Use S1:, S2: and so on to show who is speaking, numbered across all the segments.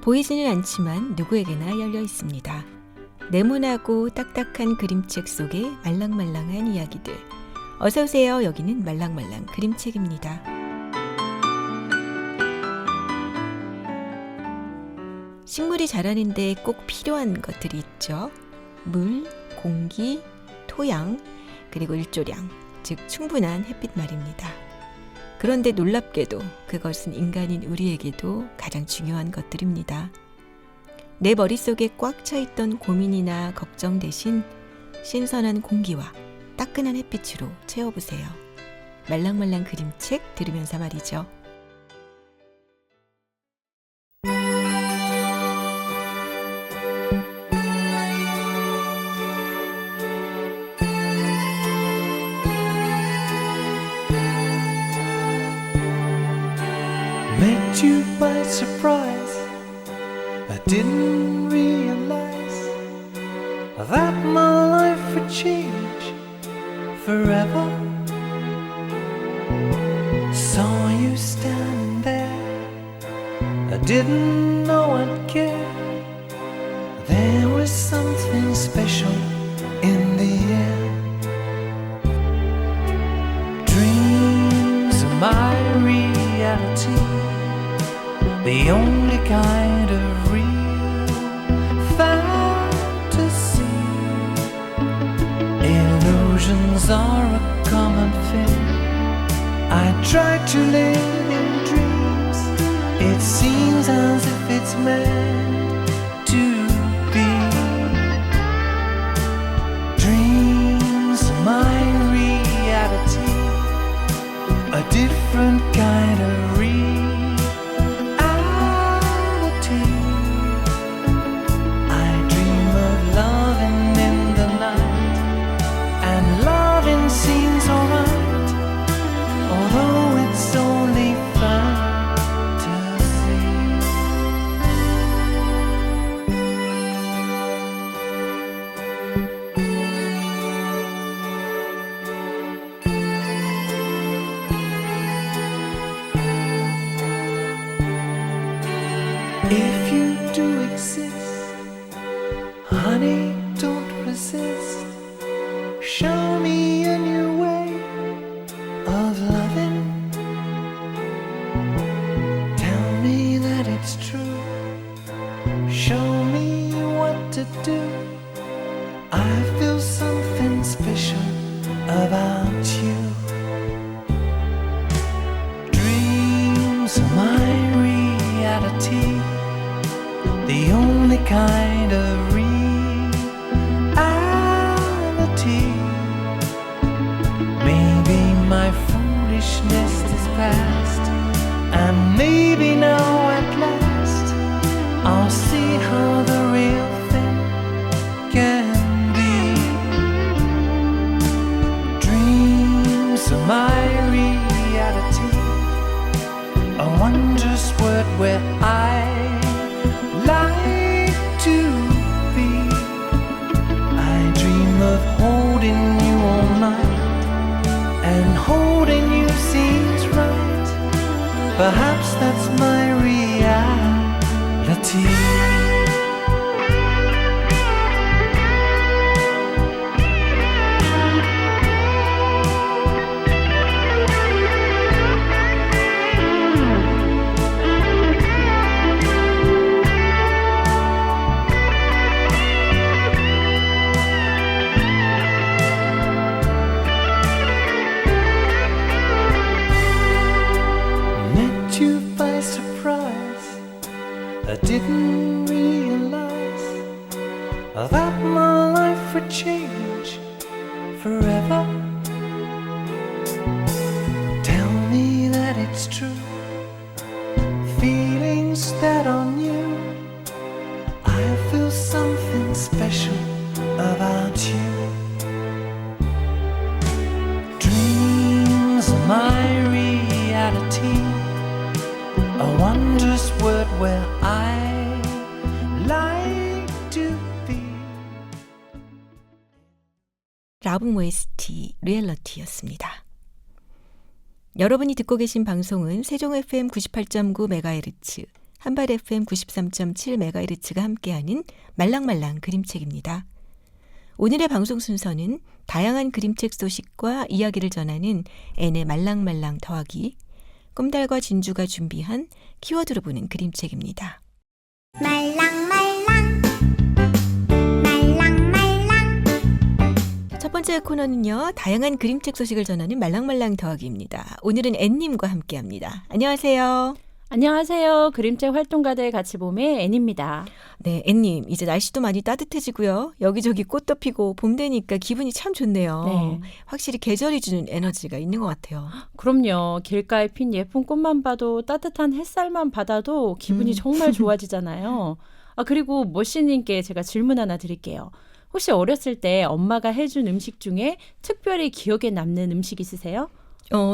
S1: 보이지는 않지만 누구에게나 열려 있습니다. 네모나고 딱딱한 그림책 속의 말랑말랑한 이야기들. 어서 오세요. 여기는 말랑말랑 그림책입니다. 식물이 자라는데 꼭 필요한 것들이 있죠. 물, 공기, 토양, 그리고 일조량, 즉 충분한 햇빛 말입니다. 그런데 놀랍게도 그것은 인간인 우리에게도 가장 중요한 것들입니다. 내 머릿속에 꽉 차있던 고민이나 걱정 대신 신선한 공기와 따끈한 햇빛으로 채워보세요. 말랑말랑 그림책 들으면서 말이죠.
S2: Met you by surprise. I didn't realize that my life would change forever. Saw you standing there. I didn't know I'd care. There was something special in the air. Dreams are my reality, the only kind of real fantasy. Illusions are a common thing. I try to live in dreams. It seems as if it's meant to be. Dreams are my reality, a different kind of reality. I dream of loving in the night, and loving seems alright, although it's only fantasy. If you do exist, honey, don't resist. Show me a new way of loving. Tell me that it's true. Show me what to do. I feel something special about you. Dreams are my reality, the only kind of reality. Maybe my foolishness is past, and maybe now at last I'll see how the real thing can be. Dreams are my reality, a wondrous word where I like to be. I dream of holding you all night, and holding you seems right. Perhaps that's my reality. Met you by surprise. I didn't realize that my life would change forever. Tell me that it's true. Feelings that are new. I feel something special about you. Dreams are my reality, a wondrous word where I like to be.
S1: 라붐 OST 리얼리티였습니다. 여러분이 듣고 계신 방송은 세종 FM 98.9MHz 한발 FM 93.7MHz가 함께하는 말랑말랑 그림책입니다. 오늘의 방송 순서는 다양한 그림책 소식과 이야기를 전하는 N의 말랑말랑 더하기, 꿈달과 진주가 준비한 키워드로 보는 그림책입니다.
S3: 말랑말랑 말랑말랑.
S1: 첫 번째 코너는요, 다양한 그림책 소식을 전하는 말랑말랑 더하기입니다. 오늘은 N님과 함께합니다. 안녕하세요.
S4: 안녕하세요. 그림책 활동가들 같이 봄의 N입니다.
S1: 네, N님, 이제 날씨도 많이 따뜻해지고요. 여기저기 꽃도 피고 봄 되니까 기분이 참 좋네요.
S4: 네.
S1: 확실히 계절이 주는 에너지가 있는 것 같아요.
S4: 그럼요. 길가에 핀 예쁜 꽃만 봐도 따뜻한 햇살만 받아도 기분이 정말 좋아지잖아요. 그리고 모씨님께 제가 질문 하나 드릴게요. 혹시 어렸을 때 엄마가 해준 음식 중에 특별히 기억에 남는 음식 있으세요?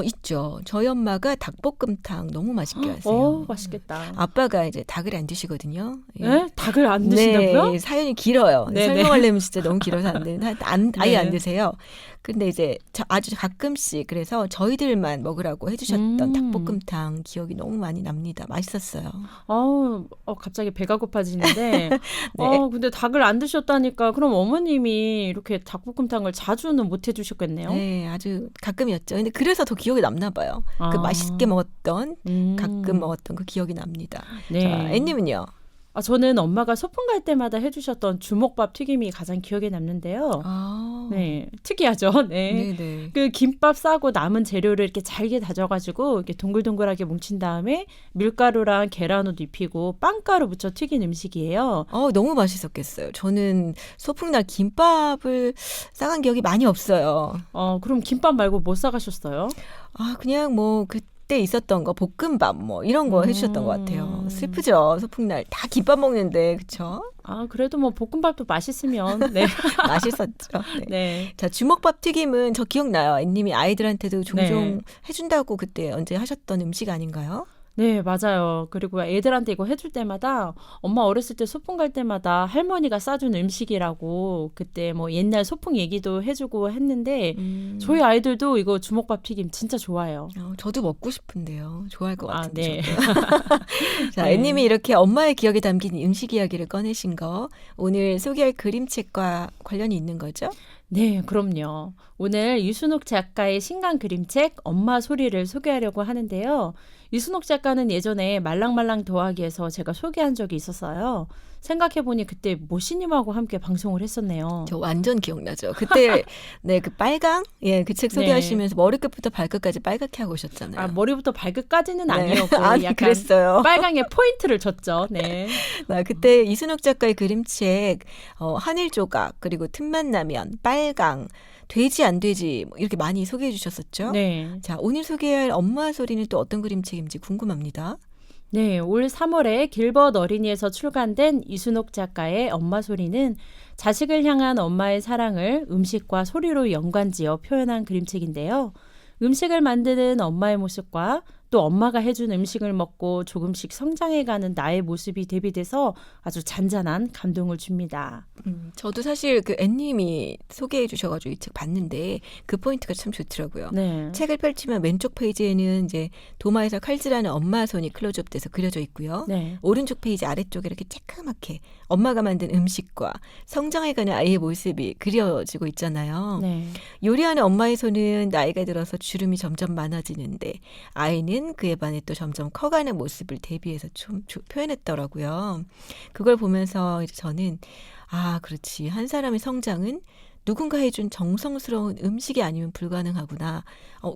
S1: 있죠. 저희 엄마가 닭볶음탕 너무 맛있게 하세요.
S4: 맛있겠다.
S1: 아빠가 이제 닭을 안 드시거든요. 예.
S4: 네? 닭을 안 드신다고요?
S1: 네, 사연이 길어요.
S4: 네,
S1: 설명하려면 진짜 너무 길어서 안 되는. 아예
S4: 네.
S1: 안 드세요. 근데 이제 아주 가끔씩 그래서 저희들만 먹으라고 해주셨던 닭볶음탕 기억이 너무 많이 납니다. 맛있었어요.
S4: 갑자기 배가 고파지는데.
S1: 네.
S4: 근데 닭을 안 드셨다니까 그럼 어머님이 이렇게 닭볶음탕을 자주는 못 해주셨겠네요.
S1: 네, 아주 가끔이었죠. 근데 그래서 더 기억에 남나 봐요. 그 맛있게 먹었던 가끔 먹었던 그 기억이 납니다.
S4: 네.
S1: 자, N님은요?
S4: 저는 엄마가 소풍 갈 때마다 해주셨던 주먹밥 튀김이 가장 기억에 남는데요. 네, 특이하죠. 네.
S1: 네네.
S4: 그 김밥 싸고 남은 재료를 이렇게 잘게 다져가지고 이렇게 동글동글하게 뭉친 다음에 밀가루랑 계란옷 입히고 빵가루 묻혀 튀긴 음식이에요.
S1: 너무 맛있었겠어요. 저는 소풍날 김밥을 싸간 기억이 많이 없어요.
S4: 그럼 김밥 말고 뭐 싸가셨어요?
S1: 그냥 뭐 그때 있었던 거 볶음밥 뭐 이런 거 해주셨던 것 같아요. 슬프죠. 소풍날 다 김밥 먹는데 그쵸?
S4: 그래도 뭐 볶음밥도 맛있으면 네.
S1: 맛있었죠. 네.
S4: 네.
S1: 자, 주먹밥 튀김은 저 기억나요. N님이 아이들한테도 종종
S4: 네.
S1: 해준다고 그때 언제 하셨던 음식 아닌가요?
S4: 네, 맞아요. 그리고 애들한테 이거 해줄 때마다 엄마 어렸을 때 소풍 갈 때마다 할머니가 싸준 음식이라고 그때 뭐 옛날 소풍 얘기도 해주고 했는데 저희 아이들도 이거 주먹밥 튀김 진짜 좋아해요.
S1: 저도 먹고 싶은데요. 좋아할 것 같은데.
S4: 네.
S1: 자,
S4: 네.
S1: N님이 이렇게 엄마의 기억에 담긴 음식 이야기를 꺼내신 거 오늘 소개할 그림책과 관련이 있는 거죠?
S4: 네, 그럼요. 오늘 이순옥 작가의 신간 그림책 엄마 소리를 소개하려고 하는데요. 이순옥 작가는 예전에 말랑말랑 더하기에서 제가 소개한 적이 있었어요. 생각해보니 그때 모씨님하고 함께 방송을 했었네요.
S1: 저 완전 기억나죠. 그때 네, 그 빨강 그 책 소개하시면서 머리끝부터 발끝까지 빨갛게 하고 오셨잖아요.
S4: 머리부터 발끝까지는
S1: 네.
S4: 아니었고 약간
S1: 그랬어요.
S4: 빨강에 포인트를 줬죠. 네.
S1: 그때 이순옥 작가의 그림책 하늘 조각 그리고 틈만 나면 빨강 돼지 안 돼지 뭐 이렇게 많이 소개해 주셨었죠.
S4: 네.
S1: 자, 오늘 소개할 엄마 소리는 또 어떤 그림책인지 궁금합니다.
S4: 네, 올 3월에 길벗 어린이에서 출간된 이순옥 작가의 엄마 소리는 자식을 향한 엄마의 사랑을 음식과 소리로 연관지어 표현한 그림책인데요. 음식을 만드는 엄마의 모습과 또 엄마가 해준 음식을 먹고 조금씩 성장해가는 나의 모습이 대비돼서 아주 잔잔한 감동을 줍니다.
S1: 저도 사실 그 N님이 소개해 주셔가지고 이 책 봤는데 그 포인트가 참 좋더라고요.
S4: 네.
S1: 책을 펼치면 왼쪽 페이지에는 이제 도마에서 칼질하는 엄마 손이 클로즈업돼서 그려져 있고요.
S4: 네.
S1: 오른쪽 페이지 아래쪽에 이렇게 쬐끄맣게 엄마가 만든 음식과 성장해가는 아이의 모습이 그려지고 있잖아요.
S4: 네.
S1: 요리하는 엄마의 손은 나이가 들어서 주름이 점점 많아지는데 아이는 그에 반해 또 점점 커가는 모습을 대비해서 좀 표현했더라고요. 그걸 보면서 이제 저는 그렇지. 한 사람의 성장은 누군가 해준 정성스러운 음식이 아니면 불가능하구나.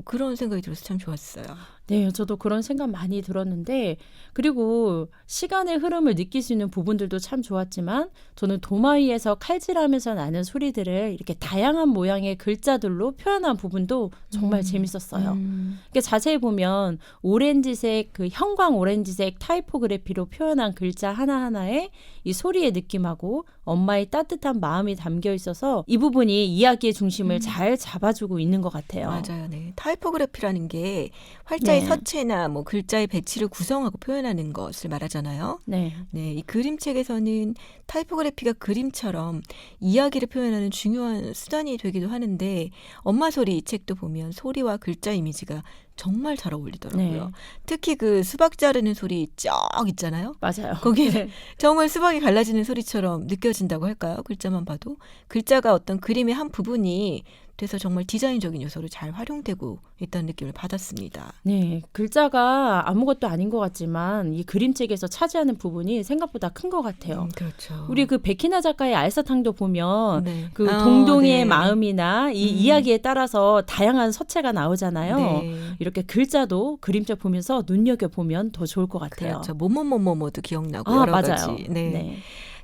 S1: 그런 생각이 들어서 참 좋았어요.
S4: 네, 저도 그런 생각 많이 들었는데 그리고 시간의 흐름을 느낄 수 있는 부분들도 참 좋았지만 저는 도마 위에서 칼질하면서 나는 소리들을 이렇게 다양한 모양의 글자들로 표현한 부분도 정말 재밌었어요. 그러니까 자세히 보면 오렌지색, 그 형광 오렌지색 타이포그래피로 표현한 글자 하나하나에 이 소리의 느낌하고 엄마의 따뜻한 마음이 담겨 있어서 이 부분이 이야기의 중심을 잘 잡아주고 있는 것 같아요.
S1: 맞아요. 네. 타이포그래피라는 게 활자의 글자의
S4: 네.
S1: 서체나 뭐 글자의 배치를 구성하고 표현하는 것을 말하잖아요.
S4: 네.
S1: 네, 이 그림책에서는 타이포그래피가 그림처럼 이야기를 표현하는 중요한 수단이 되기도 하는데 엄마 소리 이 책도 보면 소리와 글자 이미지가 정말 잘 어울리더라고요.
S4: 네.
S1: 특히 그 수박 자르는 소리 쩍 있잖아요.
S4: 맞아요.
S1: 거기
S4: 네.
S1: 정말 수박이 갈라지는 소리처럼 느껴진다고 할까요? 글자만 봐도. 글자가 어떤 그림의 한 부분이 돼서 정말 디자인적인 요소로 잘 활용되고 있다는 느낌을 받았습니다.
S4: 네, 글자가 아무것도 아닌 것 같지만 이 그림책에서 차지하는 부분이 생각보다 큰 것 같아요.
S1: 그렇죠.
S4: 우리 그 백희나 작가의 알사탕도 보면
S1: 네.
S4: 그 동동이의
S1: 네.
S4: 마음이나 이 이야기에 따라서 다양한 서체가 나오잖아요.
S1: 네.
S4: 이렇게 글자도 그림책 보면서 눈여겨보면 더 좋을 것 같아요.
S1: 그렇죠. 뭐뭐뭐뭐도 기억나고
S4: 아,
S1: 여러
S4: 맞아요.
S1: 가지. 네.
S4: 네.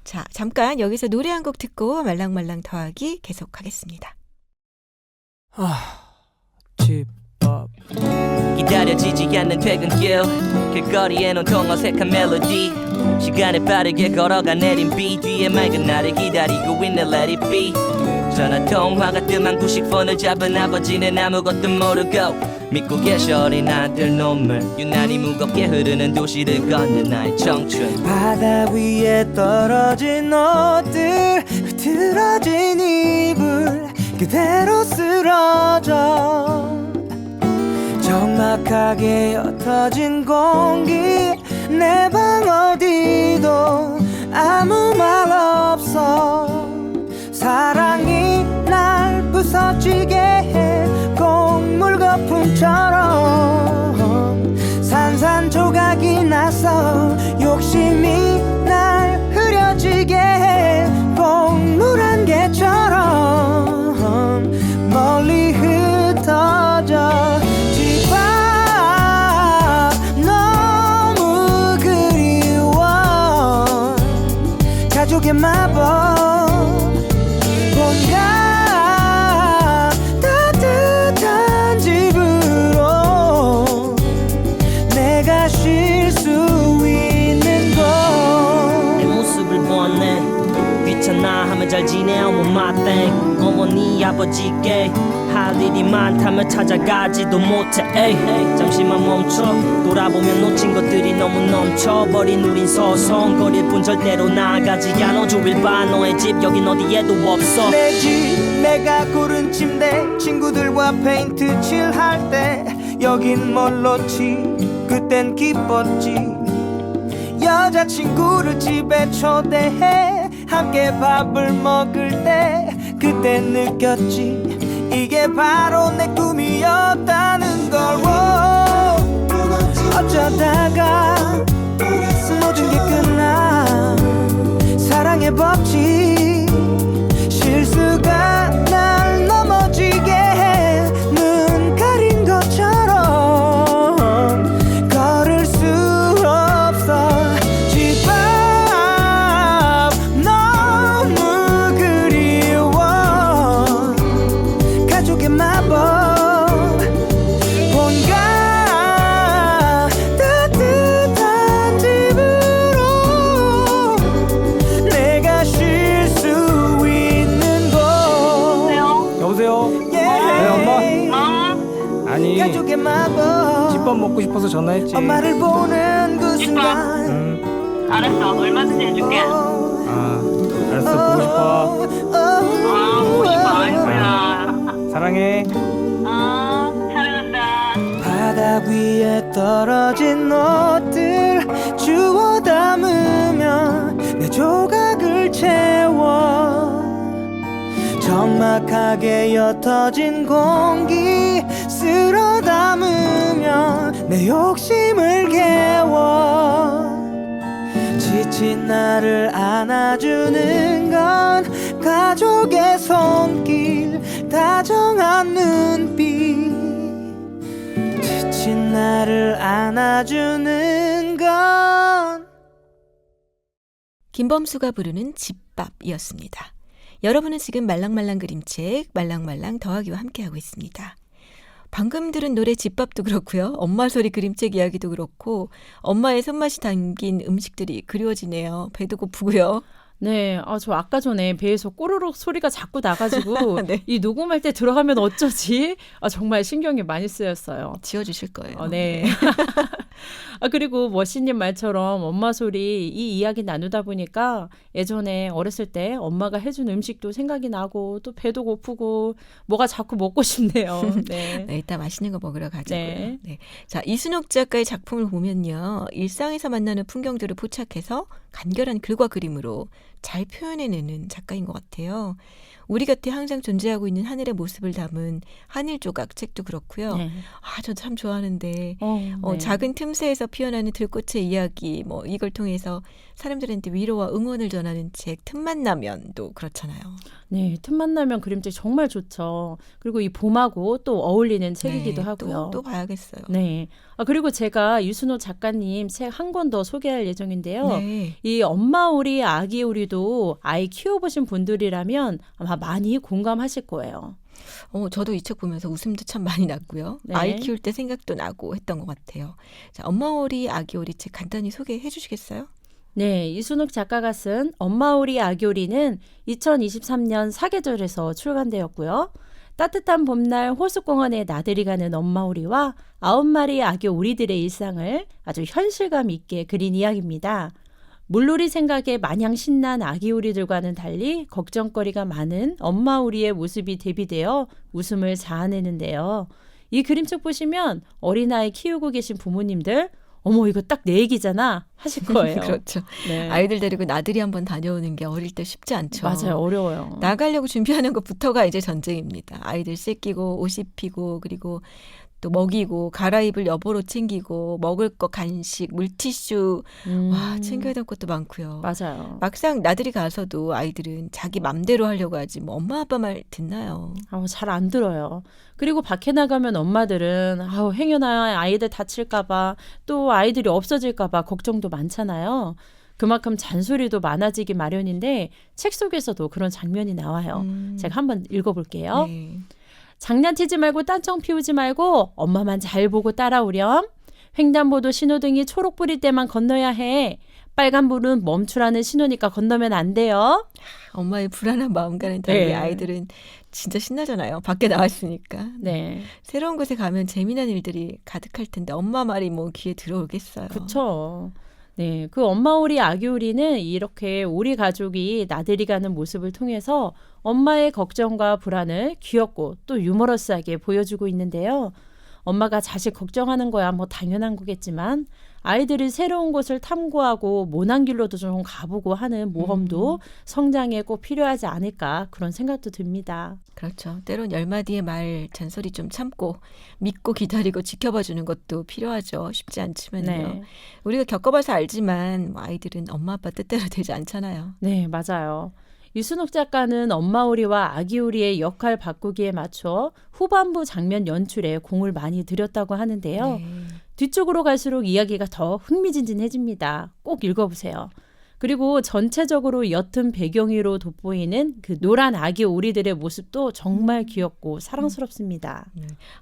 S1: 자, 잠깐 여기서 노래 한 곡 듣고 말랑말랑 더하기 계속하겠습니다.
S2: 집밥
S3: 기다려지지 않는 퇴근길 길거리엔 온통 어색한 멜로디 시간을 빠르게 걸어가 내린 비 뒤에 맑은 나를 기다리고 있는 Let it be 전화통화가 뜸한 90폰을 잡은 아버지는 아무것도 모르고 믿고 계셔 어린 아들 눈물 유난히 무겁게 흐르는 도시를 걷는 나의 청춘
S2: 바다 위에 떨어진 옷들 흐트러진 이불 그대로 쓰러져 적막하게 옅어진 공기 내 방 어디도 아무 말 없어 사랑이 날 부서지게 해 곡물 거품처럼 산산조각이 나서 욕심이 날 흐려지게 해 곡물 한 개처럼 멀리 흩어져 집 앞 너무 그리워 가족의 마법 뭔가 따뜻한 집으로 내가 쉴 수 있는
S3: 내
S2: 곳
S3: 모습을 보았네 귀찮아 하면 잘 지내 어머 마땡 어머니 아버지께 할 일이 많다면 찾아가지도 못해 에이, 잠시만 멈춰 돌아보면 놓친 것들이 너무 넘쳐버린 우린 서성거릴 뿐 절대로 나아가지 않아 주일 반 너의 집 여긴 어디에도 없어
S2: 내 집 내가 고른 침대 친구들과 페인트 칠할 때 여긴 뭘로지 그땐 기뻤지 여자친구를 집에 초대해 함께 밥을 먹을 때 그땐 느꼈지 이게 바로 내 꿈이었다는 걸 어쩌다가 모든 게 끝나 사랑의 법칙 실수가 날 넘어지게 해 눈 가린 것처럼 걸을 수 없어 집 앞 너무 그리워 가족의 마법 뭔가 따뜻한 집으로 내가 쉴 수 있는 곳
S5: 여보세요?
S2: 네,
S5: 엄마? 아니
S2: 가족의 마법
S5: 집밥 먹고 싶어서 전화했지.
S2: 엄마를 보는 그 순간
S6: 알았어. 얼마든지 해줄게.
S5: 아 알았어 보고 싶어.
S6: 보고 싶어. 아이고야.
S5: 사랑해.
S6: 사랑한다.
S2: 바다 위에 떨어진 옷들 주워 담으면 내 조각을 채워 적막하게 옅어진 공기 쓸어 담으면 내 욕심을 개워 지친 나를 안아주는 건 가족의 손길 다정한 눈빛 지친 나를 안아주는 건
S1: 김범수가 부르는 집밥이었습니다. 여러분은 지금 말랑말랑 그림책 말랑말랑 더하기와 함께하고 있습니다. 방금 들은 노래 집밥도 그렇고요. 엄마 소리 그림책 이야기도 그렇고 엄마의 손맛이 담긴 음식들이 그리워지네요. 배도 고프고요.
S4: 네, 저 아까 전에 배에서 꼬르륵 소리가 자꾸 나가지고
S1: 네.
S4: 이 녹음할 때 들어가면 어쩌지? 정말 신경이 많이 쓰였어요.
S1: 지워주실 거예요.
S4: 네. 그리고 머신님 말처럼 엄마 소리 이 이야기 나누다 보니까 예전에 어렸을 때 엄마가 해준 음식도 생각이 나고 또 배도 고프고 뭐가 자꾸 먹고 싶네요. 네.
S1: 네, 이따 맛있는 거 먹으러 가자고요.
S4: 네.
S1: 네. 자, 이순옥 작가의 작품을 보면요. 일상에서 만나는 풍경들을 포착해서 간결한 글과 그림으로 잘 표현해내는 작가인 것 같아요. 우리 곁에 항상 존재하고 있는 하늘의 모습을 담은 하늘 조각 책도 그렇고요.
S4: 네.
S1: 저 참 좋아하는데
S4: 네.
S1: 작은 틈새에서 피어나는 들꽃의 이야기 이걸 통해서 사람들한테 위로와 응원을 전하는 책 틈만 나면도 그렇잖아요.
S4: 네, 틈만 나면 그림책 정말 좋죠. 그리고 이 봄하고 또 어울리는 책이기도
S1: 네,
S4: 하고요.
S1: 또 봐야겠어요.
S4: 네. 그리고 제가 이순호 작가님 책 한 권 더 소개할 예정인데요.
S1: 네.
S4: 이 엄마 오리, 아기 오리도 아이 키워보신 분들이라면 아마 많이 공감하실 거예요.
S1: 저도 이 책 보면서 웃음도 참 많이 났고요.
S4: 네.
S1: 아이 키울 때 생각도 나고 했던 것 같아요. 자, 엄마 오리, 아기 오리 책 간단히 소개해 주시겠어요?
S4: 네, 이순욱 작가가 쓴 엄마 오리, 아기 오리는 2023년 사계절에서 출간되었고요. 따뜻한 봄날 호수공원에 나들이 가는 엄마 오리와 9마리 아기 오리들의 일상을 아주 현실감 있게 그린 이야기입니다. 물놀이 생각에 마냥 신난 아기 오리들과는 달리 걱정거리가 많은 엄마 오리의 모습이 대비되어 웃음을 자아내는데요. 이 그림책 보시면 어린아이 키우고 계신 부모님들 어머 이거 딱 내 얘기잖아 하실 거예요.
S1: 그렇죠.
S4: 네.
S1: 아이들 데리고 나들이 한번 다녀오는 게 어릴 때 쉽지 않죠.
S4: 맞아요. 어려워요.
S1: 나가려고 준비하는 것부터가 이제 전쟁입니다. 아이들 씻기고 옷 입히고 그리고 또 먹이고 갈아입을 여보로 챙기고 먹을 거 간식, 물티슈 챙겨야 될 것도 많고요.
S4: 맞아요.
S1: 막상 나들이 가서도 아이들은 자기 맘대로 하려고 하지 엄마 아빠 말 듣나요?
S4: 잘 안 들어요. 그리고 밖에 나가면 엄마들은 행여나 아이들 다칠까봐 또 아이들이 없어질까봐 걱정도 많잖아요. 그만큼 잔소리도 많아지기 마련인데 책 속에서도 그런 장면이 나와요. 제가 한번 읽어볼게요.
S1: 네.
S4: 장난치지 말고 딴청 피우지 말고 엄마만 잘 보고 따라오렴. 횡단보도 신호등이 초록불일 때만 건너야 해. 빨간불은 멈추라는 신호니까 건너면 안 돼요.
S1: 엄마의 불안한 마음과는 달리
S4: 네.
S1: 아이들은 진짜 신나잖아요. 밖에 나왔으니까.
S4: 네.
S1: 새로운 곳에 가면 재미난 일들이 가득할 텐데 엄마 말이 귀에 들어오겠어요.
S4: 그렇죠. 네, 그 엄마 오리, 아기 오리는 이렇게 오리 가족이 나들이 가는 모습을 통해서 엄마의 걱정과 불안을 귀엽고 또 유머러스하게 보여주고 있는데요. 엄마가 자식 걱정하는 거야 당연한 거겠지만 아이들이 새로운 곳을 탐구하고 모난 길로도 좀 가보고 하는 모험도 성장에 꼭 필요하지 않을까 그런 생각도 듭니다.
S1: 그렇죠. 때론 열마디의 말 잔소리 좀 참고 믿고 기다리고 지켜봐 주는 것도 필요하죠. 쉽지 않지만요.
S4: 네.
S1: 우리가 겪어봐서 알지만 아이들은 엄마 아빠 뜻대로 되지 않잖아요.
S4: 네, 맞아요. 이순옥 작가는 엄마 오리와 아기 오리의 역할 바꾸기에 맞춰 후반부 장면 연출에 공을 많이 들였다고 하는데요.
S1: 네.
S4: 뒤쪽으로 갈수록 이야기가 더 흥미진진해집니다. 꼭 읽어보세요. 그리고 전체적으로 옅은 배경 위로 돋보이는 그 노란 아기 오리들의 모습도 정말 귀엽고 사랑스럽습니다.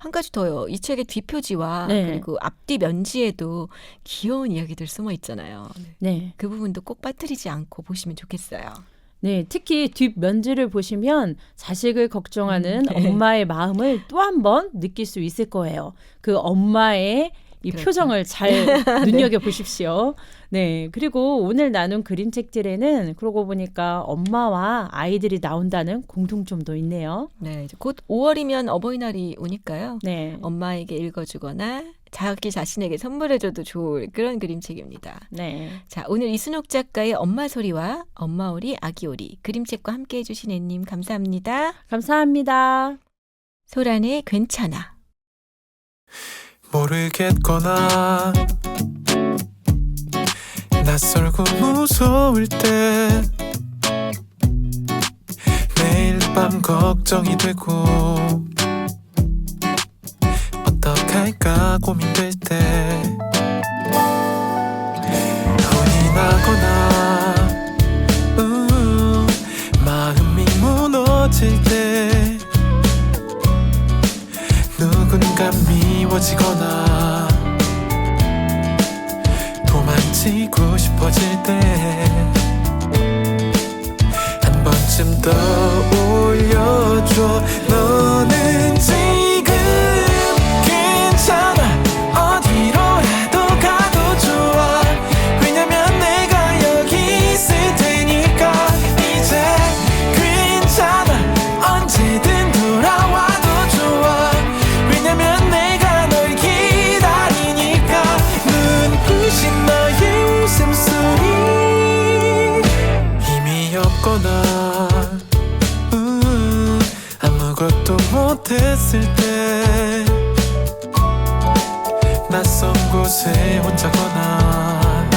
S1: 한 가지 더요. 이 책의 뒷표지와
S4: 네.
S1: 그리고 앞뒤 면지에도 귀여운 이야기들 숨어 있잖아요.
S4: 네.
S1: 그 부분도 꼭 빠뜨리지 않고 보시면 좋겠어요.
S4: 네, 특히 뒷면지를 보시면 자식을 걱정하는
S1: 네.
S4: 엄마의 마음을 또 한 번 느낄 수 있을 거예요. 그 엄마의 이
S1: 그렇죠.
S4: 표정을 잘 눈여겨보십시오. 네, 그리고 오늘 나눈 그림책들에는 그러고 보니까 엄마와 아이들이 나온다는 공통점도 있네요.
S1: 네, 이제 곧 5월이면 어버이날이 오니까요.
S4: 네,
S1: 엄마에게 읽어주거나 자기 자신에게 선물해줘도 좋을 그런 그림책입니다.
S4: 네.
S1: 자, 오늘 이순옥 작가의 엄마 소리와 엄마 오리, 아기 오리 그림책과 함께 해주신 애님 감사합니다.
S4: 감사합니다.
S1: 소란의 괜찮아.
S2: 모르겠거나 낯설고 무서울 때 매일 밤 걱정이 되고 어떡할까 고민될 때 혼이 나거나 마음이 무너질 때 누군가 미워지거나 도망치고 싶어질 때 번쯤 떠올려줘. 너는 지금 괜찮아. 어디로라도 가도 좋아. 왜냐면 내가 여기 있을 테니까. 이제 괜찮아. 언제든 돌아와도 좋아. 왜냐면 내가 널 기다리니까. 눈부신 너의 웃음소리 힘이 없거나 아무것도 못했을 때 낯선 곳에 혼자거나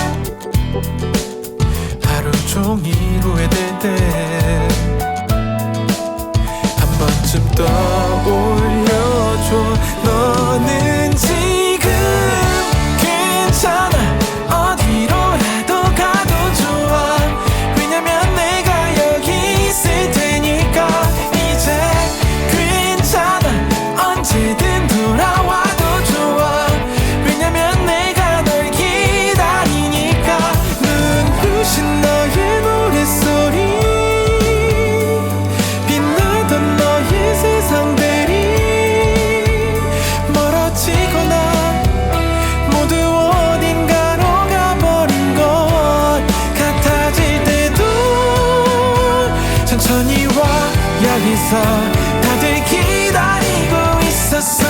S2: 하루 종일 후회될 때 한 번쯤 떠올려줘. 너는 지금 괜찮아. 어디로라도 가도 좋아. 왜냐면 내가 여기 있을 테니까. 이제 괜찮아. 언제든 돌아와도 좋아. 왜냐면 내가 널 기다리니까. 눈부신 너의 노랫소리 빛나던 너의 세상들이 멀어지거나 모두 어딘가로 가버린 것 같아질 때도 천천히 와. 여기서 다들 기다리고 있었어.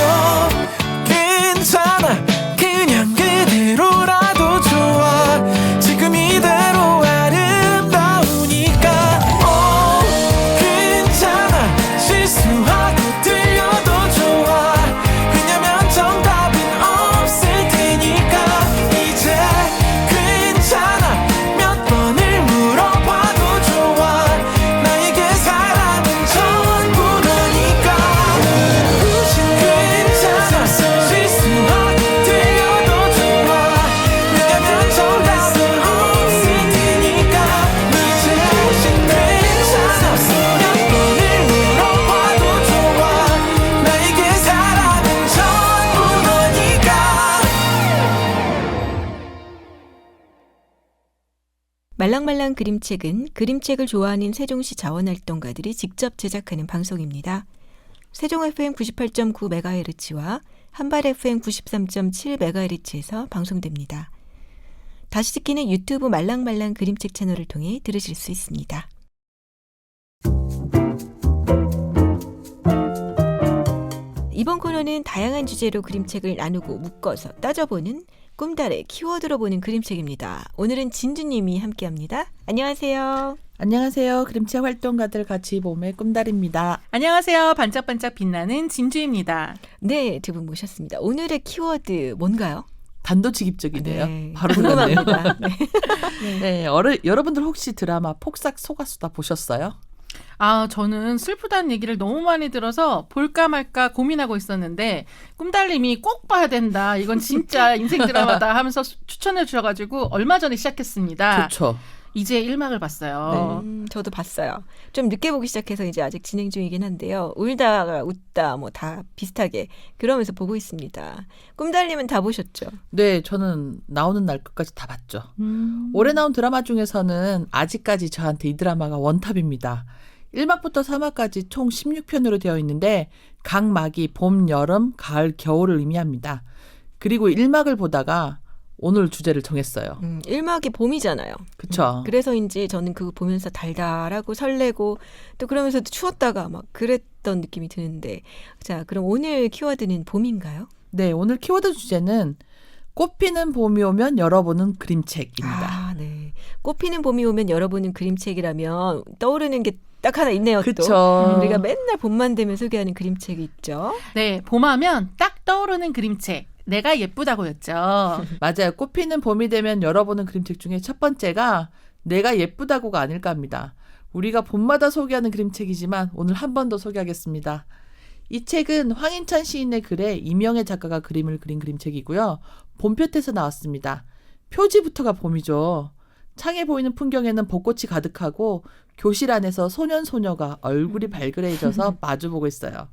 S2: 괜찮아. 그냥 그대로라도 좋아. 지금 이대로 아름다우니까. 괜찮아. 실수하고 들려도 좋아. 왜냐면 정답은 없을 테니까. 이제 괜찮아. 몇 번을 물어봐도 좋아. 나에게 사랑은 전부 너니까. 눈부신 괜찮아. 실수하고 들려도 좋아. 왜냐면 정답은 없을 테니까. 이제 괜찮아. 몇 번을 물어봐도 좋아. 나에게 사랑은 전부 너니까.
S1: 말랑말랑 그림책은 그림책을 좋아하는 세종시 자원활동가들이 직접 제작하는 방송입니다. 세종 FM 98.9MHz와 한발 FM 93.7MHz에서 방송됩니다. 다시 듣기는 유튜브 말랑말랑 그림책 채널을 통해 들으실 수 있습니다. 이번 코너는 다양한 주제로 그림책을 나누고 묶어서 따져보는 꿈달의 키워드로 보는 그림책입니다. 오늘은 진주님이 함께합니다. 안녕하세요.
S7: 안녕하세요. 그림책 활동가들 같이 봄의 꿈달입니다.
S8: 안녕하세요. 반짝반짝 빛나는 진주입니다.
S1: 네, 두 분 모셨습니다. 오늘의 키워드 뭔가요?
S7: 단도직입적이네요.
S1: 네,
S7: 바로 끝났네요.
S1: 궁금합니다. 네.
S7: 네, 여러분들 혹시 드라마 폭삭 속았수다 보셨어요?
S8: 아, 저는 슬프다는 얘기를 너무 많이 들어서 볼까 말까 고민하고 있었는데 꿈달님이 꼭 봐야 된다. 이건 진짜 인생 드라마다 하면서 추천해 주셔가지고 얼마 전에 시작했습니다.
S7: 그렇죠.
S8: 이제 1막을 봤어요.
S1: 저도 봤어요. 좀 늦게 보기 시작해서 이제 아직 진행 중이긴 한데요. 울다가 웃다 뭐 다 비슷하게 그러면서 보고 있습니다. 꿈달님은 다 보셨죠?
S7: 네, 저는 나오는 날 끝까지 다 봤죠. 올해 나온 드라마 중에서는 아직까지 저한테 이 드라마가 원탑입니다. 1막부터 3막까지 총 16편으로 되어 있는데 각 막이 봄, 여름, 가을, 겨울을 의미합니다. 그리고 1막을 보다가 오늘 주제를 정했어요.
S1: 1막이 봄이잖아요.
S7: 그렇죠.
S1: 그래서인지 저는 그거 보면서 달달하고 설레고 또 그러면서도 추웠다가 막 그랬던 느낌이 드는데 자, 그럼 오늘 키워드는 봄인가요?
S7: 네, 오늘 키워드 주제는 꽃피는 봄이 오면 열어보는 그림책입니다.
S1: 아, 네. 꽃피는 봄이 오면 열어보는 그림책이라면 떠오르는 게 딱 하나 있네요. 또.
S7: 그쵸.
S1: 우리가 맨날 봄만 되면 소개하는 그림책이 있죠.
S8: 네, 봄하면 딱 떠오르는 그림책. 내가 예쁘다고였죠.
S7: 맞아요. 꽃피는 봄이 되면 열어보는 그림책 중에 첫 번째가 내가 예쁘다고가 아닐까 합니다. 우리가 봄마다 소개하는 그림책이지만 오늘 한 번 더 소개하겠습니다. 이 책은 황인찬 시인의 글에 이명애 작가가 그림을 그린 그림책이고요. 봄볕에서 나왔습니다. 표지부터가 봄이죠. 창에 보이는 풍경에는 벚꽃이 가득하고 교실 안에서 소년 소녀가 얼굴이 발그레해져서 마주보고 있어요.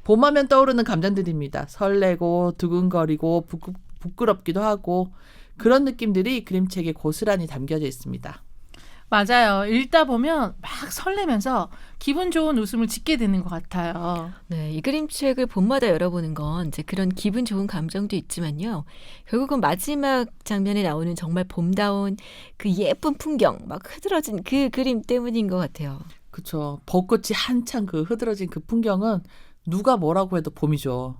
S7: 봄하면 떠오르는 감정들입니다. 설레고 두근거리고 부끄럽기도 하고 그런 느낌들이 그림책에 고스란히 담겨져 있습니다.
S8: 맞아요. 읽다 보면 막 설레면서 기분 좋은 웃음을 짓게 되는 것 같아요.
S1: 네, 이 그림책을 봄마다 열어보는 건 이제 그런 기분 좋은 감정도 있지만요. 결국은 마지막 장면에 나오는 정말 봄다운 그 예쁜 풍경, 막 흐드러진 그 그림 때문인 것 같아요.
S7: 그쵸. 벚꽃이 한창 그 흐드러진 그 풍경은 누가 뭐라고 해도 봄이죠.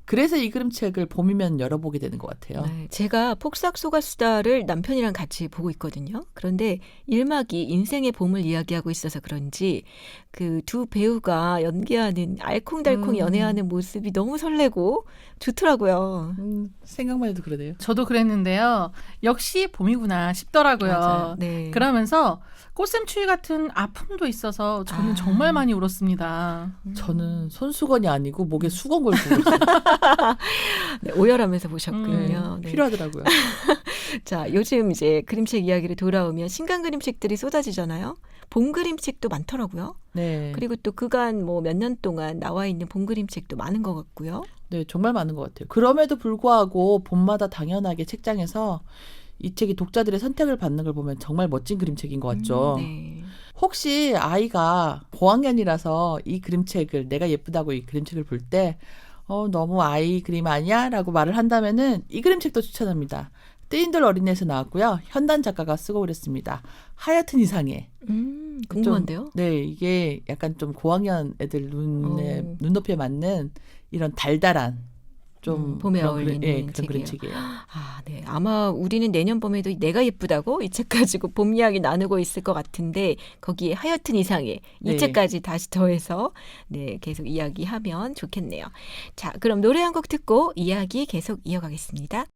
S7: 그래서 이 그림책을 봄이면 열어보게 되는 것 같아요.
S1: 네, 제가 폭삭소가수다를 남편이랑 같이 보고 있거든요. 그런데 1막이 인생의 봄을 이야기하고 있어서 그런지 그 두 배우가 연기하는 알콩달콩 연애하는 모습이 너무 설레고 좋더라고요.
S7: 생각만 해도 그러네요.
S8: 저도 그랬는데요. 역시 봄이구나 싶더라고요.
S1: 맞아요. 네.
S8: 그러면서 꽃샘추위 같은 아픔도 있어서 저는
S1: 아.
S8: 정말 많이 울었습니다.
S7: 저는 손수건이 아니고 목에 수건 걸고 있어요.
S1: 네, 오열하면서 보셨군요. 네.
S7: 필요하더라고요.
S1: 자, 요즘 이제 그림책 이야기를 돌아오면 신간 그림책들이 쏟아지잖아요. 봄 그림책도 많더라고요.
S7: 네.
S1: 그리고 또 그간 뭐 몇 년 동안 나와 있는 봄 그림책도 많은 것 같고요.
S7: 네, 정말 많은 것 같아요. 그럼에도 불구하고 봄마다 당연하게 책장에서 이 책이 독자들의 선택을 받는 걸 보면 정말 멋진 그림책인 것 같죠.
S1: 네.
S7: 혹시 아이가 고학년이라서 이 그림책을 내가 예쁘다고 이 그림책을 볼 때 너무 아이 그림 아니야? 라고 말을 한다면은 이 그림책도 추천합니다. 뜨인들 어린이에서 나왔고요. 현단 작가가 쓰고 그랬습니다. 하얏튼 이상해.
S1: 궁금한데요?
S7: 좀, 네, 이게 약간 좀 고학년 애들 눈높이에 맞는 이런 달달한 좀
S1: 봄에
S7: 그런
S1: 어울리는
S7: 그런
S1: 책이에요.
S7: 그림책이에요.
S1: 아, 네. 아마 우리는 내년 봄에도 내가 예쁘다고 이 책 가지고 봄 이야기 나누고 있을 것 같은데 거기에 하얏튼 이상해 이
S7: 네.
S1: 책까지 다시 더해서 네, 계속 이야기하면 좋겠네요. 자, 그럼 노래 한 곡 듣고 이야기 계속 이어가겠습니다.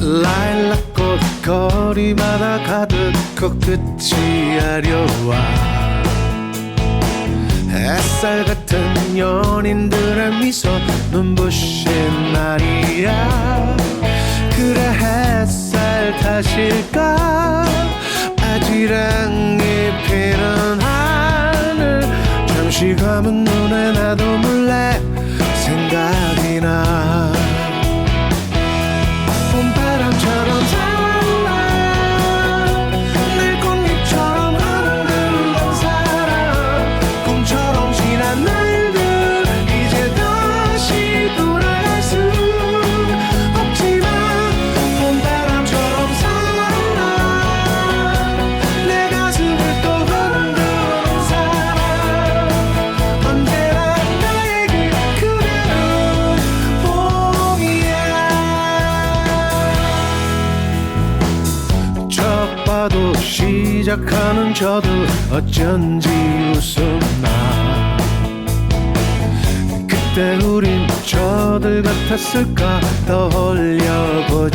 S2: 라일락꽃 거리마다 가득 코끝이 아려와 햇살 같은 연인들의 미소 눈부신 날이야. 그래 햇살 탓일까 아지랑이 피는 하늘 잠시 감은 눈에 나도 몰래 생각이 나. 봄바람처럼 살아 늘 꽃잎처럼 흔들던 사람 꿈처럼 지난 날들 이제 다시 돌아갈 수 없지만 봄바람처럼 살아 내 가슴을 또 흔드는 사람 언제나 나에게 그대로 봄이야. 첫 봐도 시작하는 저도 어쩐지 웃었나. 그때 우린 저들 같았을까 떠올려보지만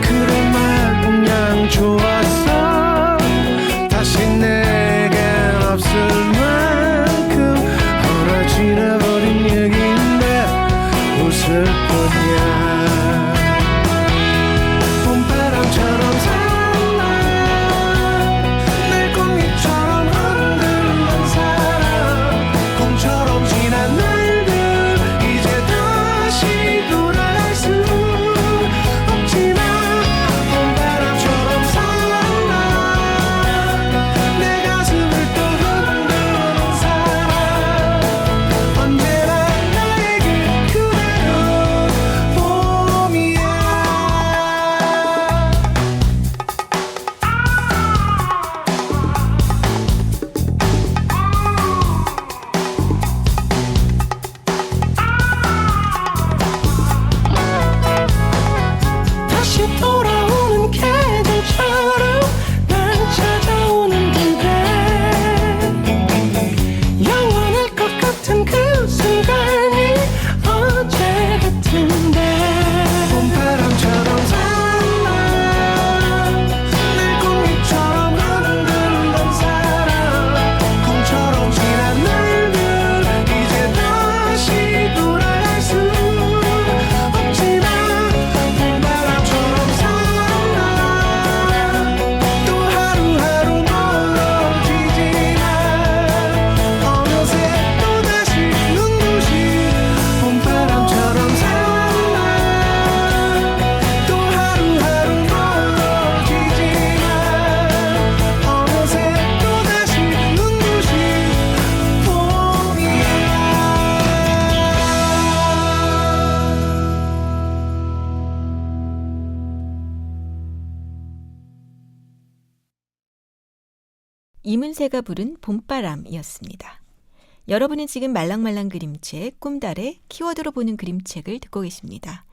S2: 그런 말 그냥 좋았어. 다시 내겐 없을 만큼 허나 지나버린 얘기인데 웃을 뿐이야. 봄바람처럼 살아 늘 꽃잎처럼 흔들던 사람 꿈처럼 지난 날들 이제 다시 돌아갈 수 없지만 봄바람처럼 살아 내 가슴을 또 흔드는 사람 언제나 나에게 그대로 봄이야.
S1: 이문세가 부른 봄바람이었습니다. 여러분은 지금 말랑말랑 그림책 꿈달의 키워드로 보는 그림책을 듣고 계십니다.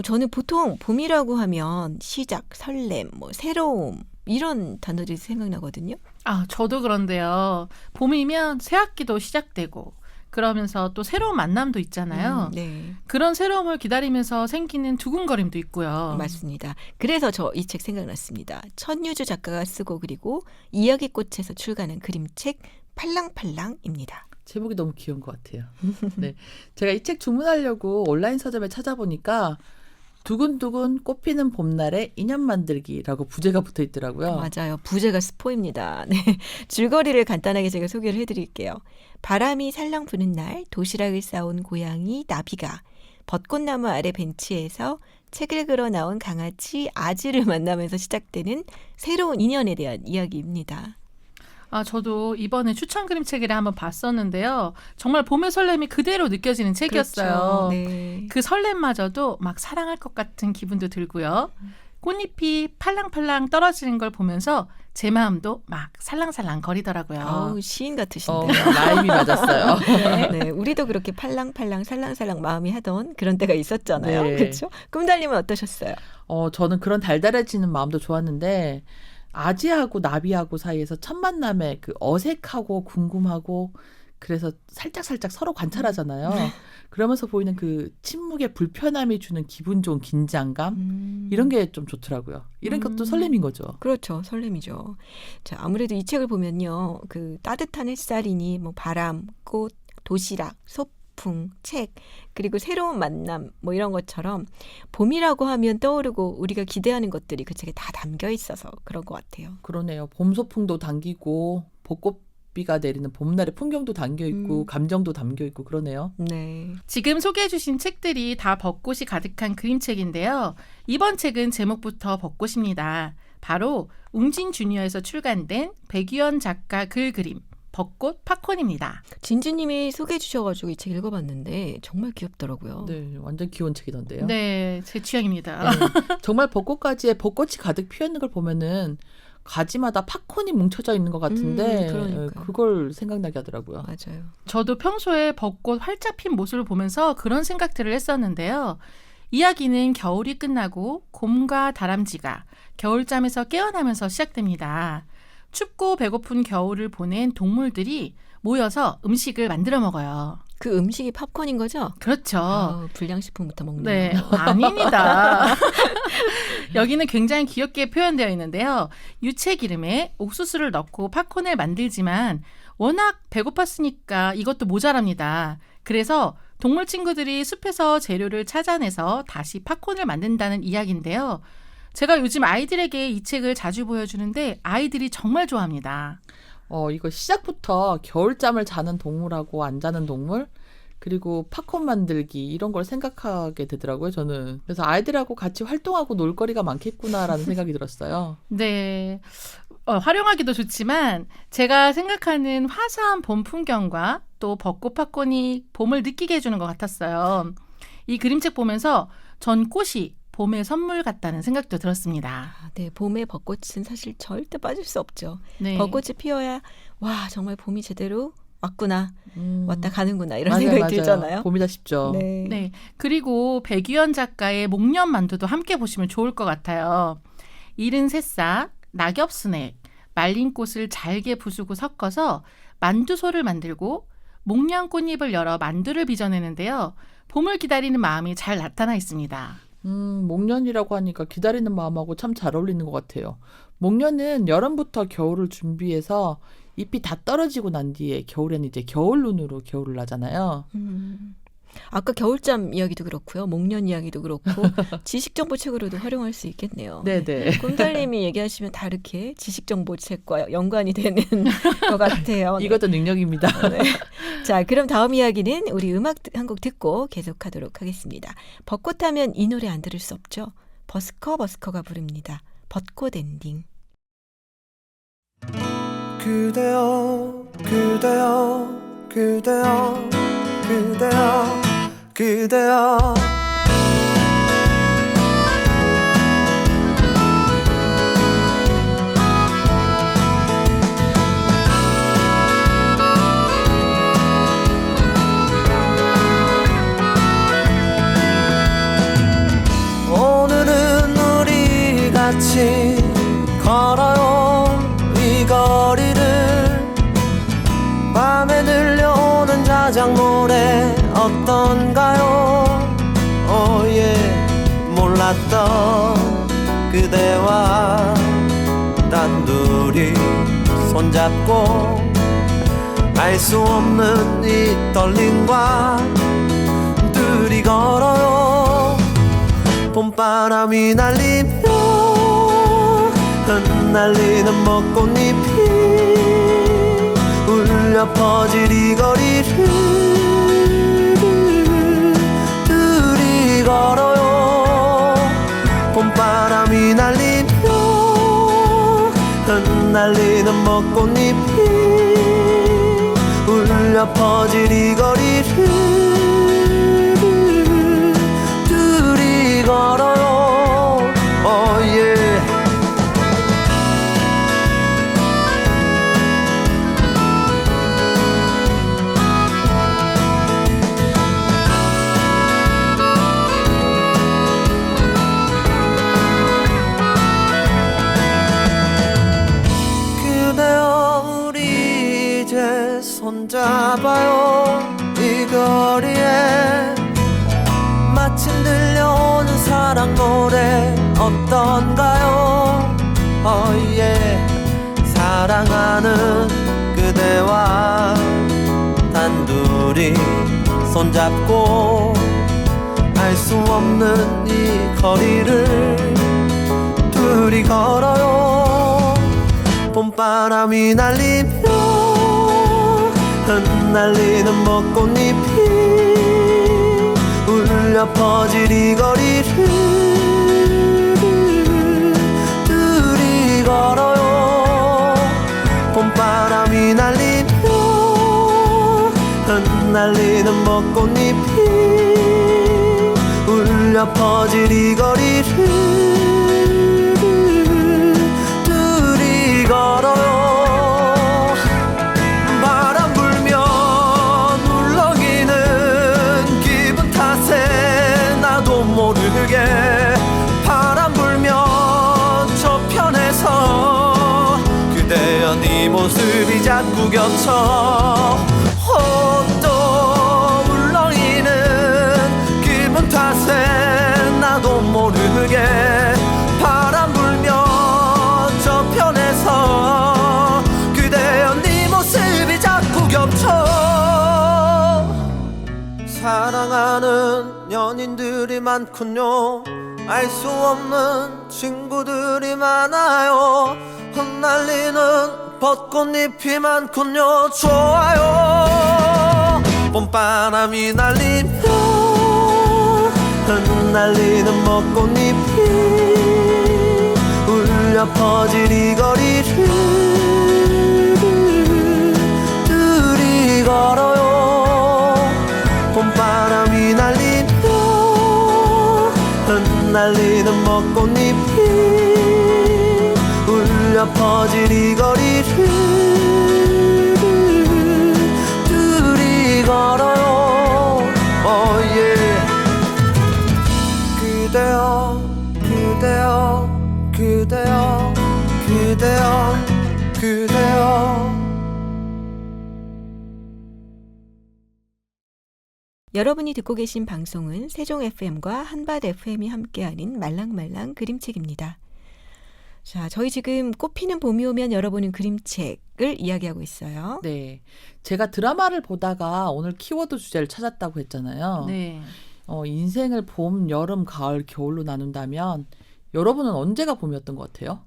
S1: 저는 보통 봄이라고 하면 시작, 설렘, 새로움 이런 단어들이 생각나거든요.
S8: 아, 저도 그런데요. 봄이면 새 학기도 시작되고 그러면서 또 새로운 만남도 있잖아요.
S1: 네,
S8: 그런 새로움을 기다리면서 생기는 두근거림도 있고요.
S1: 맞습니다. 그래서 저 이 책 생각났습니다. 천유주 작가가 쓰고 그리고 이야기꽃에서 출간한 그림책 팔랑팔랑입니다.
S7: 제목이 너무 귀여운 것 같아요. 네, 제가 이 책 주문하려고 온라인 서점에 찾아보니까 두근두근 꽃피는 봄날의 인연 만들기라고 부제가 붙어 있더라고요.
S1: 맞아요. 부제가 스포입니다. 네, 줄거리를 간단하게 제가 소개를 해드릴게요. 바람이 살랑 부는 날 도시락을 싸온 고양이 나비가 벚꽃나무 아래 벤치에서 책을 그려 나온 강아지 아지를 만나면서 시작되는 새로운 인연에 대한 이야기입니다.
S8: 아, 저도 이번에 추천 그림책을 한번 봤었는데요. 정말 봄의 설렘이 그대로 느껴지는 책이었어요.
S1: 그렇죠. 네.
S8: 그 설렘마저도 막 사랑할 것 같은 기분도 들고요. 꽃잎이 팔랑팔랑 떨어지는 걸 보면서 제 마음도 막 살랑살랑 거리더라고요.
S1: 아우, 시인 같으신데요.
S7: 라임이 맞았어요.
S1: 네, 우리도 그렇게 팔랑팔랑 살랑살랑 마음이 하던 그런 때가 있었잖아요.
S7: 네.
S1: 그렇죠? 꿈달님은 어떠셨어요?
S7: 저는 그런 달달해지는 마음도 좋았는데 아지하고 나비하고 사이에서 첫 만남에 그 어색하고 궁금하고 그래서 살짝살짝 서로 관찰하잖아요. 그러면서 보이는 그 침묵의 불편함이 주는 기분 좋은 긴장감 이런 게 좀 좋더라고요. 이런 것도 설렘인 거죠.
S1: 그렇죠. 설렘이죠. 자, 아무래도 이 책을 보면요. 그 따뜻한 햇살이니 바람, 꽃, 도시락, 소풍, 책, 그리고 새로운 만남 이런 것처럼 봄이라고 하면 떠오르고 우리가 기대하는 것들이 그 책에 다 담겨 있어서 그런 것 같아요.
S7: 그러네요. 봄 소풍도 담기고 벚꽃비가 내리는 봄날의 풍경도 담겨 있고 감정도 담겨 있고 그러네요.
S1: 네.
S8: 지금 소개해 주신 책들이 다 벚꽃이 가득한 그림책인데요. 이번 책은 제목부터 벚꽃입니다. 바로 웅진 주니어에서 출간된 백유연 작가 글 그림 벚꽃 팝콘입니다.
S1: 진주님이 소개해 주셔가지고 이 책 읽어봤는데 정말 귀엽더라고요.
S7: 네, 완전 귀여운 책이던데요.
S8: 네, 제 취향입니다.
S7: 네, 정말 벚꽃가지에 벚꽃이 가득 피어 있는 걸 보면은 가지마다 팝콘이 뭉쳐져 있는 것 같은데
S1: 그러니까요.
S7: 그걸 생각나게 하더라고요.
S1: 맞아요.
S8: 저도 평소에 벚꽃 활짝 핀 모습을 보면서 그런 생각들을 했었는데요. 이야기는 겨울이 끝나고 곰과 다람쥐가 겨울잠에서 깨어나면서 시작됩니다. 춥고 배고픈 겨울을 보낸 동물들이 모여서 음식을 만들어 먹어요.
S1: 그 음식이 팝콘인 거죠?
S8: 그렇죠.
S1: 불량식품부터 먹는
S8: 네,
S1: 거.
S8: 아닙니다. 여기는 굉장히 귀엽게 표현되어 있는데요. 유채 기름에 옥수수를 넣고 팝콘을 만들지만 워낙 배고팠으니까 이것도 모자랍니다. 그래서 동물 친구들이 숲에서 재료를 찾아내서 다시 팝콘을 만든다는 이야기인데요. 제가 요즘 아이들에게 이 책을 자주 보여주는데 아이들이 정말 좋아합니다.
S7: 이거 시작부터 겨울잠을 자는 동물하고 안 자는 동물 그리고 팝콘 만들기 이런 걸 생각하게 되더라고요. 저는 그래서 아이들하고 같이 활동하고 놀 거리가 많겠구나라는 생각이 들었어요.
S8: 네, 활용하기도 좋지만 제가 생각하는 화사한 봄 풍경과 또 벚꽃 팝콘이 봄을 느끼게 해주는 것 같았어요. 이 그림책 보면서 전 꽃이 봄의 선물 같다는 생각도 들었습니다.
S1: 네, 봄의 벚꽃은 사실 절대 빠질 수 없죠.
S8: 네.
S1: 벚꽃이 피어야 와 정말 봄이 제대로 왔구나, 왔다 가는구나 이런
S7: 맞아요,
S1: 생각이
S7: 맞아요.
S1: 들잖아요.
S7: 봄이다 싶죠.
S1: 네.
S8: 네, 그리고 백유연 작가의 목련만두도 함께 보시면 좋을 것 같아요. 이른 새싹, 낙엽 스낵, 말린 꽃을 잘게 부수고 섞어서 만두소를 만들고 목련 꽃잎을 열어 만두를 빚어내는데요. 봄을 기다리는 마음이 잘 나타나 있습니다.
S7: 목련이라고 하니까 기다리는 마음하고 참 잘 어울리는 것 같아요. 목련은 여름부터 겨울을 준비해서 잎이 다 떨어지고 난 뒤에 겨울에는 이제 겨울눈으로 겨울을 나잖아요.
S1: 아까 겨울잠 이야기도 그렇고요. 목련 이야기도 그렇고 지식정보책으로도 활용할 수 있겠네요.
S7: 네네.
S1: 꿈달님이 얘기하시면 다 이렇게 지식정보책과 연관이 되는 것 같아요. 네.
S7: 이것도 능력입니다.
S1: 네. 자, 그럼 다음 이야기는 우리 음악 한 곡 듣고 계속하도록 하겠습니다. 벚꽃하면 이 노래 안 들을 수 없죠. 버스커가 부릅니다. 벚꽃 엔딩.
S2: 그대여 그대여 그대여 그대여 그대여 같이 걸어요 이 거리를 밤에 들려오는 자작 노래 어떤가요 몰랐던 그대와 단둘이 손잡고 알 수 없는 이 떨림과 둘이 걸어요 봄바람이 날리며 흩날리는 벚꽃잎이 울려 퍼질 이 거리를 둘이 걸어요 봄바람이 날리며 흩날리는 벚꽃잎이 울려 퍼질 이 거리를 둘이 걸어요 그대여 우리 이제 손잡아요 이 거리에 마침 들려오는 사랑 노래 어떤가요 사랑하는 그대와 단둘이 손잡고 알 수 없는 이 거리를 둘이 걸어요 봄바람이 날리며 흩날리는 벚꽃잎이 울려 퍼질 이 거리를 둘이 걸어요 봄바람이 날리며 흩날리는 벚꽃잎이 울려 퍼질 이 거리를 둘이 걸어요 바람 불면 울렁이는 기분 탓에 나도 모르게 바람 불면 저편에서 그대여 네 모습이 자꾸 겹쳐 또 울렁이는 기분 탓에 나도 모르게 바람 불면 저편에서 그대여 네 모습이 자꾸 겹쳐 사랑하는 연인들이 많군요 알 수 없는 친구들이 많아요 흩날리는 벚꽃잎이 많군요 좋아요 봄바람이 날리며 흩날리는 벚꽃잎이 울려 퍼질 이 거리를 둘이 걸어요 봄바람이 날리며 흩날리는 벚꽃잎이 울려 퍼질 이 거리를 둘이 걸어요 그대여 그대여 그대여 그대여 그대여
S1: 여러분이 듣고 계신 방송은 세종 FM과 한밭 FM이 함께하는 말랑말랑 그림책입니다. 자, 저희 지금 꽃피는 봄이 오면 열어보는 그림책을 이야기하고 있어요.
S7: 네, 제가 드라마를 보다가 오늘 키워드 주제를 찾았다고 했잖아요.
S8: 네.
S7: 인생을 봄, 여름, 가을, 겨울로 나눈다면 여러분은 언제가 봄이었던 것 같아요?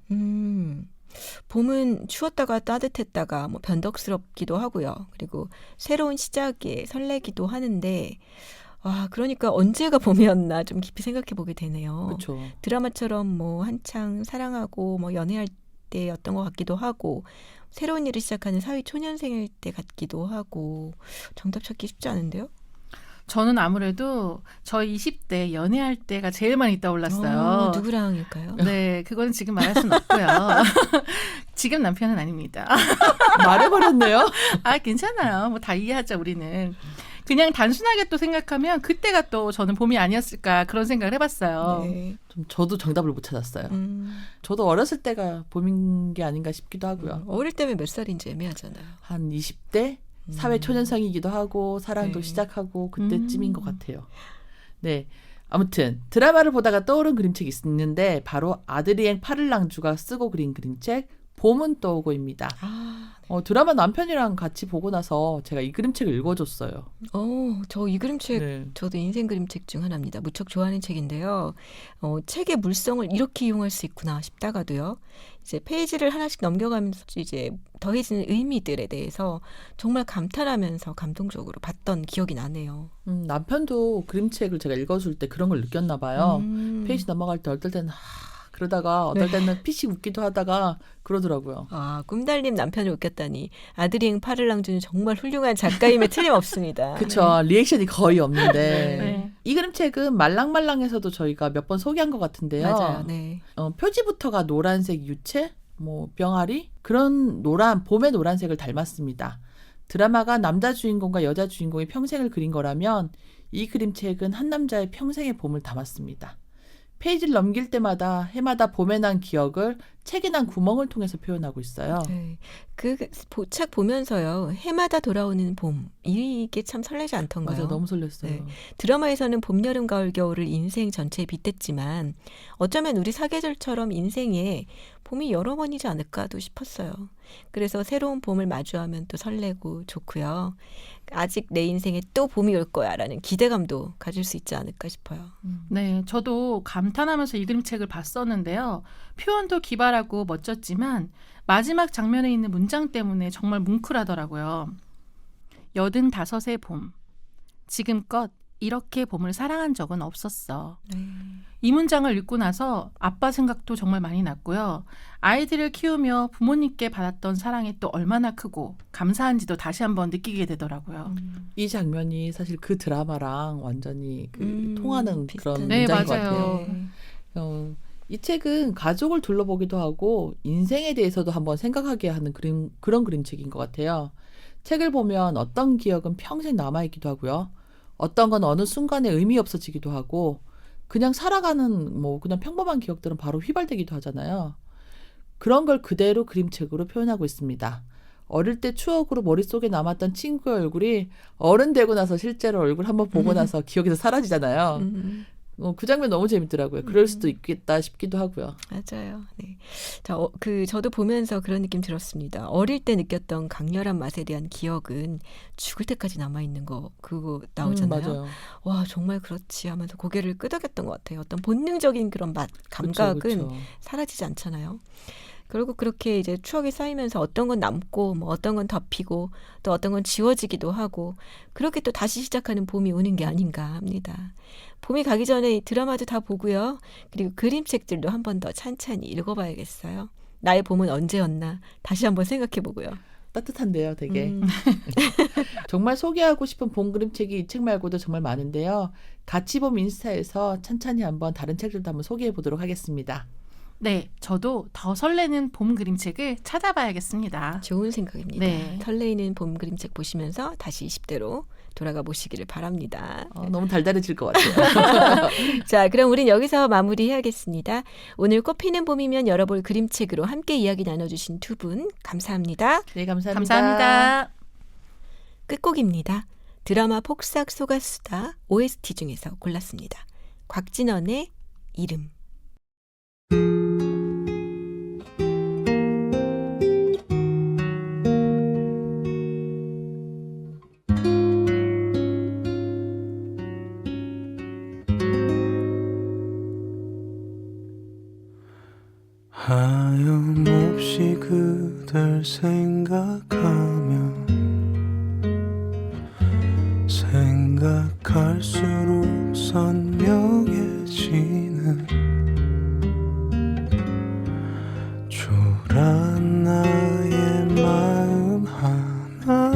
S1: 봄은 추웠다가 따뜻했다가 뭐 변덕스럽기도 하고요. 그리고 새로운 시작에 설레기도 하는데 그러니까 언제가 봄이었나 좀 깊이 생각해 보게 되네요.
S7: 그렇죠.
S1: 드라마처럼 뭐 한창 사랑하고 뭐 연애할 때였던 것 같기도 하고 새로운 일을 시작하는 사회 초년생일 때 같기도 하고 정답 찾기 쉽지 않은데요?
S8: 저는 아무래도 저희 20대 연애할 때가 제일 많이 떠올랐어요.
S1: 누구랑일까요?
S8: 네, 그건 지금 말할 수는 없고요. 지금 남편은 아닙니다.
S7: 말해버렸네요.
S8: 괜찮아요. 뭐 다 이해하죠, 우리는. 그냥 단순하게 또 생각하면 그때가 또 저는 봄이 아니었을까 그런 생각을 해봤어요.
S1: 네.
S7: 좀 저도 정답을 못 찾았어요. 저도 어렸을 때가 봄인 게 아닌가 싶기도 하고요.
S1: 어릴 때면 몇 살인지 애매하잖아요.
S7: 한 20대 사회 초년생이기도 하고 사랑도
S1: 네.
S7: 시작하고 그때쯤인 것 같아요. 네. 아무튼 드라마를 보다가 떠오른 그림책이 있는데 바로 아드리엥 파를랑주가 쓰고 그린 그림책 봄은 떠오고입니다. 드라마 남편이랑 같이 보고 나서 제가 이 그림책을 읽어줬어요.
S1: 저 이 그림책
S7: 네.
S1: 저도 인생 그림책 중 하나입니다. 무척 좋아하는 책인데요. 책의 물성을 이렇게 이용할 수 있구나 싶다가도요. 이제 페이지를 하나씩 넘겨가면서 이제 더해지는 의미들에 대해서 정말 감탄하면서 감동적으로 봤던 기억이 나네요.
S7: 남편도 그림책을 제가 읽어줄 때 그런 걸 느꼈나 봐요. 페이지 넘어갈 때 어떨 때는 그러다가 어떨 때는 피식 웃기도 하다가 그러더라고요.
S1: 꿈달님 남편을 웃겼다니 아드리엥 파를랑주는 정말 훌륭한 작가임에 틀림없습니다.
S7: 그쵸. 리액션이 거의 없는데
S8: 네.
S7: 이 그림책은 말랑말랑에서도 저희가 몇 번 소개한 것 같은데요.
S1: 맞아요. 네.
S7: 표지부터가 노란색 유채, 병아리 그런 봄의 노란색을 닮았습니다. 드라마가 남자 주인공과 여자 주인공의 평생을 그린 거라면 이 그림책은 한 남자의 평생의 봄을 담았습니다. 페이지를 넘길 때마다 해마다 봄에 난 기억을 책에 난 구멍을 통해서 표현하고 있어요.
S1: 네. 책 보면서요. 해마다 돌아오는 봄. 이게 참 설레지 않던가요?
S7: 맞아, 너무 설렜어요.
S1: 네. 드라마에서는 봄, 여름, 가을, 겨울을 인생 전체에 빗댔지만 어쩌면 우리 사계절처럼 인생에 봄이 여러 번이지 않을까도 싶었어요. 그래서 새로운 봄을 마주하면 또 설레고 좋고요. 아직 내 인생에 또 봄이 올 거야라는 기대감도 가질 수 있지 않을까 싶어요.
S8: 네, 저도 감탄하면서 이 그림책을 봤었는데요. 표현도 기발하고 멋졌지만 마지막 장면에 있는 문장 때문에 정말 뭉클하더라고요. 85의 봄. 지금껏 이렇게 봄을 사랑한 적은 없었어.
S1: 네.
S8: 이 문장을 읽고 나서 아빠 생각도 정말 많이 났고요. 아이들을 키우며 부모님께 받았던 사랑이 또 얼마나 크고 감사한지도 다시 한번 느끼게 되더라고요.
S7: 이 장면이 사실 그 드라마랑 완전히 통하는
S1: 비슷한.
S7: 그런
S8: 네,
S7: 문장인 것
S8: 맞아요.
S7: 같아요. 이 책은 가족을 둘러보기도 하고 인생에 대해서도 한번 생각하게 하는 그런 그림책인 것 같아요. 책을 보면 어떤 기억은 평생 남아있기도 하고요. 어떤 건 어느 순간에 의미 없어지기도 하고 그냥 살아가는 그냥 평범한 기억들은 바로 휘발되기도 하잖아요. 그런 걸 그대로 그림책으로 표현하고 있습니다. 어릴 때 추억으로 머릿속에 남았던 친구의 얼굴이 어른 되고 나서 실제로 얼굴 한번 보고 나서 기억에서 사라지잖아요. 그 장면 너무 재밌더라고요. 그럴 수도 있겠다 싶기도 하고요.
S1: 맞아요. 네. 자, 저도 보면서 그런 느낌 들었습니다. 어릴 때 느꼈던 강렬한 맛에 대한 기억은 죽을 때까지 남아있는 그거 나오잖아요.
S7: 맞아요.
S1: 와, 정말 그렇지 하면서 고개를 끄덕였던 것 같아요. 어떤 본능적인 그런 감각은
S7: 그쵸.
S1: 사라지지 않잖아요. 그리고 그렇게 이제 추억이 쌓이면서 어떤 건 남고 어떤 건 덮이고 또 어떤 건 지워지기도 하고 그렇게 또 다시 시작하는 봄이 오는 게 아닌가 합니다. 봄이 가기 전에 드라마도 다 보고요. 그리고 그림책들도 한 번 더 찬찬히 읽어봐야겠어요. 나의 봄은 언제였나 다시 한번 생각해보고요.
S7: 따뜻한데요, 되게. 정말 소개하고 싶은 봄 그림책이 이 책 말고도 정말 많은데요. 같이 봄 인스타에서 찬찬히 한번 다른 책들도 한번 소개해 보도록 하겠습니다.
S8: 네, 저도 더 설레는 봄 그림책을 찾아봐야겠습니다.
S1: 좋은 생각입니다.
S8: 네.
S1: 설레이는 봄 그림책 보시면서 다시 20대로 돌아가 보시기를 바랍니다.
S7: 너무 달달해질 것 같아요.
S1: 자, 그럼 우린 여기서 마무리해야겠습니다. 오늘 꽃피는 봄이면 열어볼 그림책으로 함께 이야기 나눠주신 두 분 감사합니다.
S7: 네, 감사합니다.
S8: 감사합니다.
S1: 끝곡입니다. 드라마 폭삭 소가수다 OST 중에서 골랐습니다. 곽진원의 이름.
S2: 하염없이 그댈 생각하면 생각할수록 선명해지는 초라한 나의 마음 하나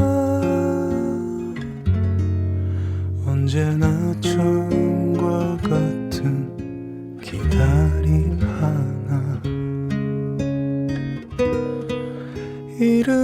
S2: 언제나 처음과 같은 기다림 하나 이름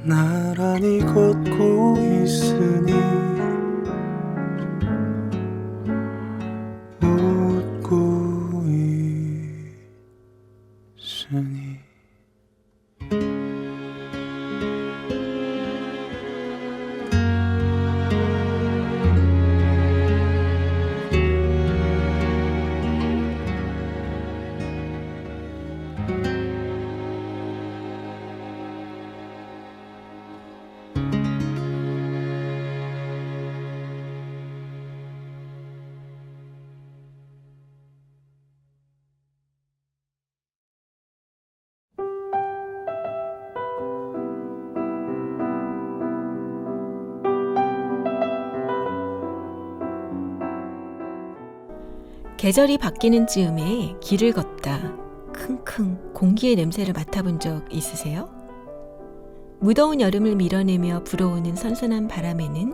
S2: 나란히 걷고 있으니 웃고 있으니
S1: 계절이 바뀌는 즈음에 길을 걷다 킁킁 공기의 냄새를 맡아본 적 있으세요? 무더운 여름을 밀어내며 불어오는 선선한 바람에는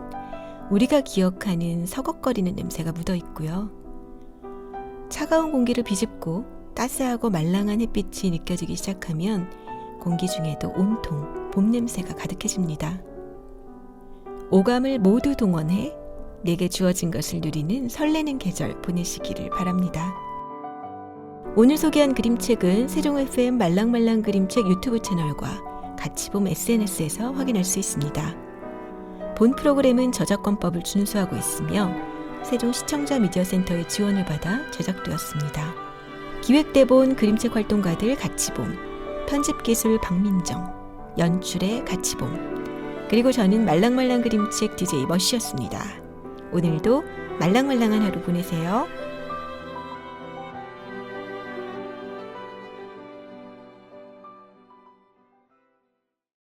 S1: 우리가 기억하는 서걱거리는 냄새가 묻어 있고요. 차가운 공기를 비집고 따스하고 말랑한 햇빛이 느껴지기 시작하면 공기 중에도 온통 봄 냄새가 가득해집니다. 오감을 모두 동원해 내게 주어진 것을 누리는 설레는 계절 보내시기를 바랍니다. 오늘 소개한 그림책은 세종 FM 말랑말랑 그림책 유튜브 채널과 같이봄 SNS에서 확인할 수 있습니다. 본 프로그램은 저작권법을 준수하고 있으며 세종 시청자 미디어 센터의 지원을 받아 제작되었습니다. 기획대본 그림책 활동가들 같이봄, 편집기술 박민정, 연출의 같이봄, 그리고 저는 말랑말랑 그림책 DJ 머시였습니다. 오늘도 말랑말랑한 하루 보내세요.